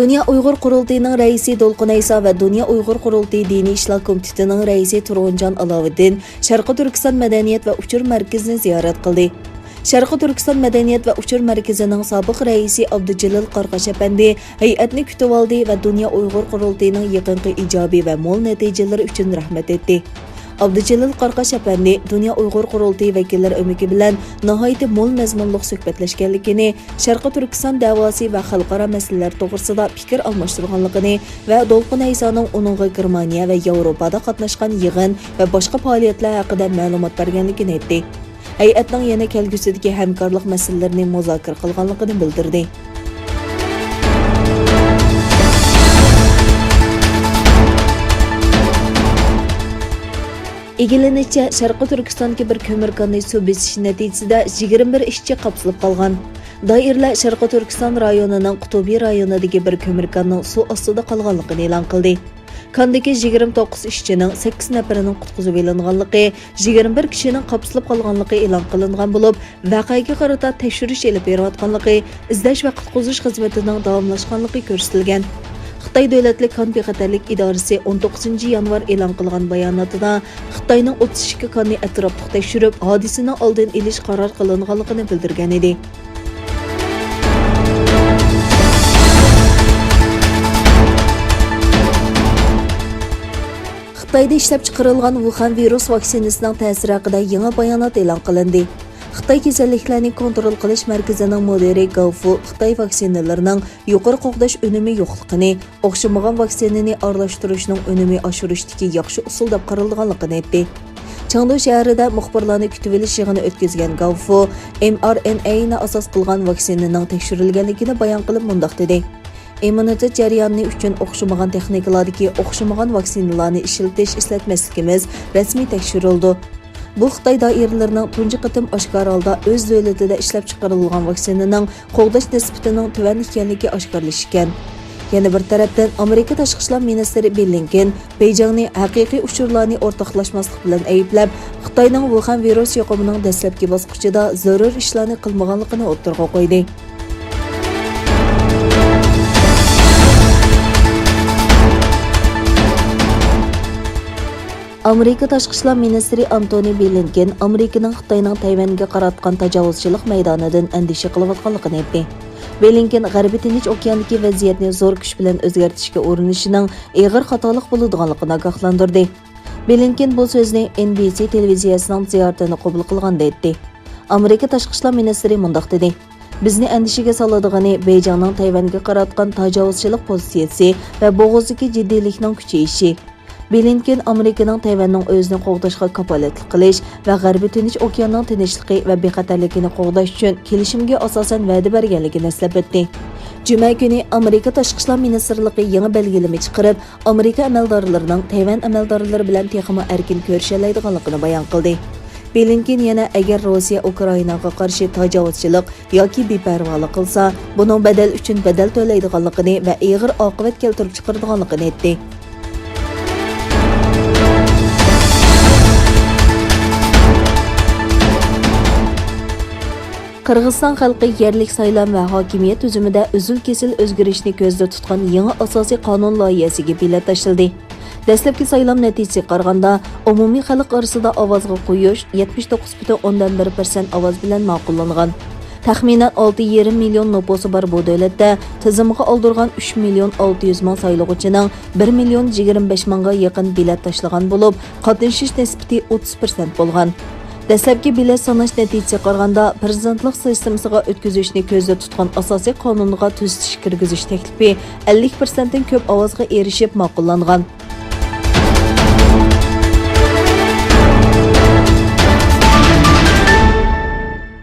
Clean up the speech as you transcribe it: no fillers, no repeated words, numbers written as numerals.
Dünya Uyghur Qurultayının rəisi Dolqun Aysa və Dünya Uyghur Qurultayı Dini İşlər Komitetinin rəisi Turg'unjon Aloviddin Sharqi Turkiston Madaniyat və Uçur Mərkəzini ziyorat qildi. Sharqi Turkiston Madaniyat və Uçur Mərkəzining sobiq rəisi Abdujalil Qarqashapandi hay'atni kutib oldi və Dünya Uyghur Qurultayining yaqinqi ijobiy və mo'l natijalari uchun rahmat etdi. Abdujalil Qarqashapandi Dünya Uyghur Qurultayı vəkilləri ömüki bilan nihoyatda mo'l mazmunliq suhbatlashganligini, Sharqi Turkiston da'vosi va xalqaro masalalar to'g'risida fikr almashtirganligini va Dolqun Aysoning uningga Germaniya va Yevropada qatnashgan yig'in va boshqa faoliyatlar haqida ma'lumot berganligini aytdi. Hay'atning yana kelgusidagi hamkorlik masalalarini muzokara qilganligini bildirdi. İgilinicha Sharqi Turkistondagi bir ko'mirkonni suv besishi natijasida 21 ishchi qapsilib qolgan. Doirlar Sharqi Turkiston rayonining Qutubiy rayonidagi bir ko'mirkonning suv ostida qolganligini e'lon qildi. Kandagi 29 ishchining 8 nafarining qutqizib olinganligi, 21 kishining qapsilib qolganligi e'lon qilingan bo'lib, voqeaga qarata tekshirish olib berayotganligi, izlash va qutqizish xizmatining davomlashganligi ko'rsatilgan. Xitoy davlatlik kon bexatarlik idorasi 19 yanvar e'lon qilgan bayonotida Xitoyning 32 konni atrofli tekshirib, hodisani oldin olish qaror qilinganligini bildirgan edi. Xitoyda ishlab chiqarilgan Wuhan virus vaksinasining ta'siri haqida yangi bayonot e'lon qilindi. Xitoy kasalliklarni kontrol qilish markazining mudiri Gaufu Xitoy vaksinalarining yuqori qo'g'dash unumi yo'qligini, o'xshamagan vaksinani aralashtirishning unumi oshirishdagi yaxshi usul deb qaralganligini aytdi. Chengdu shahrida muxbirlarni kutib olish yig'ini o'tkazgan Gaufu mRNA ni asos qilgan vaksinaning tekshirilganligini bayon qilib mundaq dedi. Immunitet jarayoni uchun o'xshamagan texnikalardagi o'xshamagan vaksinalarni ishlatmasligimiz rasmiy tekshirildi. Bu Xitoy doiralarining tunji qatim oshkor holda o'z davlatida ishlab chiqarilgan vaksinaning qo'g'dash nisbatining tuvan ekanligi oshkorlashgan. Yana bir tarafdan Amerika tashqi ishlar ministri Blinken Beijingni haqiqiy uchurlarni o'rtoqlashmaslik bilan ayblab, Xitoyning Wuhan virus yuqumining dastlabki bosqichida zarur ishlarni qilmaganligini o'ttirg'a qo'ydi. Amerika tashqi ishlar ministri Antony Blinken Amerikaning Xitoyning Tayvanga qaratgan tajovuzchilik maydonidan andisha qilayotganligini aytdi. Blinken G'arbiy Tinch okeanidagi vaziyatni zo'r kuch bilan o'zgartirishga urinishining ig'ir xatolik bo'ladiganligini ogohlantirdi. Blinken bu so'zni NBC televiziyasining ziyoratini qabul qilganda aytdi. Amerika tashqi ishlar ministri mundaq dedi: "Bizni andishaga soladığını Beijingning Tayvanga qaratgan tajovuzchilik pozitsiyasi va bo'g'izdagi jiddiylikning kuchayishi." Blinken Amerikaning Tayvanning o'zini qo'g'dashga kafolatlik qilish va G'arbiy Tinch okeanining tinchligi va bexatarligini qo'g'dash uchun kelishimga asosan va'da berganligini eslab o'tdi. Juma kuni Amerika tashqi ishlar ministrligi yangi belgilama chiqarib, Amerika amaldorlarining Tayvan amaldorlari bilan texmo erkin ko'rishalaydiganligini bayon qildi. Blinken yana agar Rossiya Ukrainaga qarshi tajovuzchilik yoki beparvolik qilsa, buning badal uchun badal to'laydiganligini va og'ir oqibat keltirib chiqaradiganligini aytdi. Qirg'iziston xalqi yerlik saylam va hokimiyat tuzumida uzul-kesil o'zgarishni ko'zda tutgan yangi asosiy qonun loyihasiga bilat tashildi. Dastlabki saylam natijasiga qaraganda, umumiy xalq orasida ovozga qo'yish 79,1% ovoz bilan ma'qullangan. Taxminan 6,5 million nufusi bor bu davlatda tizimga oldirgan 3,600,000 saylovchining 1,25,000 ga yaqin bilat tashlagan bo'lib, qatnashish nisbati 30% bo'lgan. Dastlabki bilet sanash natijasiga qaraganda prezidentlik sistemasiga o'tkazishni ko'zda tutgan asosiy qonunga tuzatish kirgizish taklifi 50% dan ko'p ovozga erishib ma'qullangan.